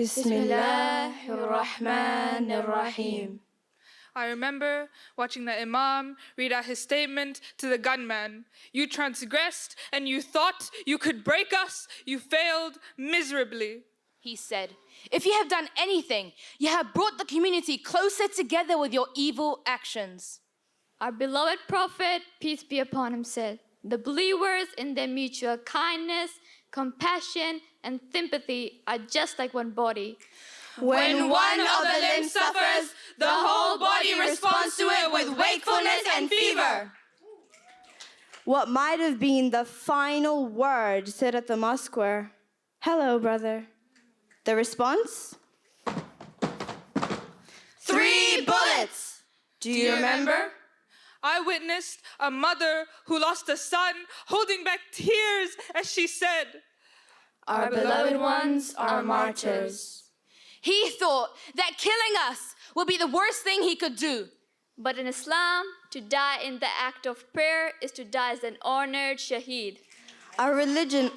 Bismillahirrahmanirrahim. I remember watching the Imam read out his statement to the gunman. You transgressed and you thought you could break us. You failed miserably. He said, if you have done anything, you have brought the community closer together with your evil actions. Our beloved Prophet, peace be upon him, said, the believers in their mutual kindness, compassion, and sympathy are just like one body. When one of the limbs suffers, the whole body responds to it with wakefulness and fever. What might have been the final word said at the mosque were, hello, brother. The response? 3 bullets. Do you remember? I witnessed a mother who lost a son holding back tears as she said, Our beloved ones are martyrs. He thought that killing us would be the worst thing he could do. But in Islam, to die in the act of prayer is to die as an honored shaheed. Our religion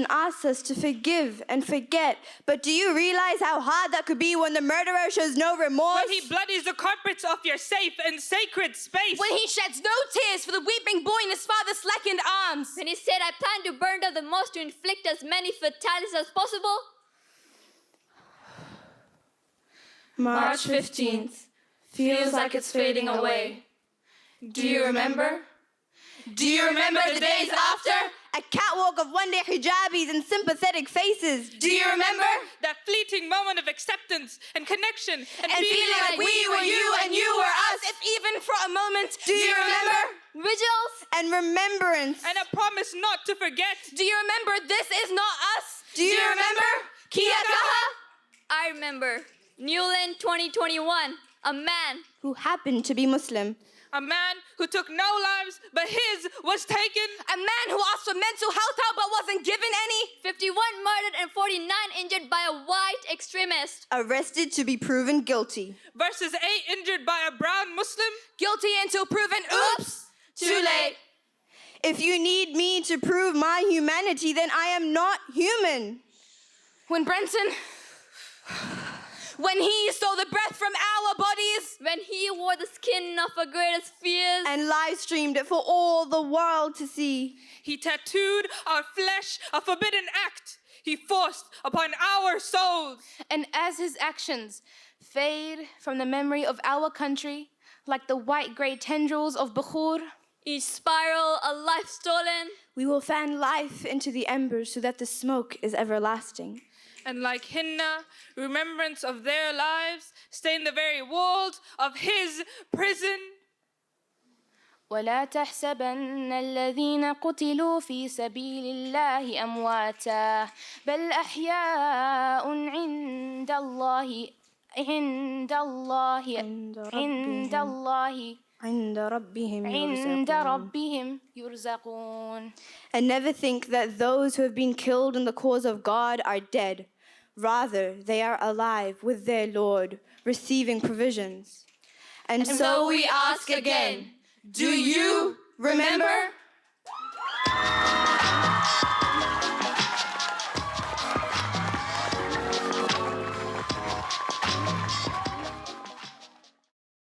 asks us to forgive and forget, but do you realize how hard that could be when the murderer shows no remorse? when he bloodies the carpets off your safe and sacred space. When he sheds no tears for the weeping boy in his father's slackened arms. When he said, I plan to burn down the mosque to inflict as many fatalities as possible. March 15th feels like it's fading away. Do you remember? Do you remember the days after? A catwalk of one-day hijabis and sympathetic faces. Do you remember? That fleeting moment of acceptance and connection and Feeling like we were you and you were us. If even for a moment. Do you remember? Vigils. And remembrance. and a promise not to forget. Do you remember this is not us? Do you remember? Kia kaha? I remember. Newland 2021. A man. Who happened to be Muslim. A man who took no lives, but his was taken. A man who asked for mental health help but wasn't given any. 51 murdered and 49 injured by a white extremist. Arrested to be proven guilty. Versus 8 injured by a brown Muslim. Guilty until proven oops. Too late. If you need me to prove my humanity, then I am not human. When he stole the breath from our bodies. When he wore the skin of our greatest fears. And live streamed it for all the world to see. He tattooed our flesh, a forbidden act he forced upon our souls. And as his actions fade from the memory of our country, like the white-gray tendrils of Bukhur, Each spiral a life stolen. We will fan life into the embers so that the smoke is everlasting. And like henna, remembrance of their lives stain the very walls of his prison. ولا تحسبن الذين قتلوا في سبيل الله أمواتا بل أحياء عند الله عند ربهم يرزقون. And never think that those who have been killed in the cause of God are dead. Rather, they are alive with their Lord, receiving provisions. And So we ask again, do you remember?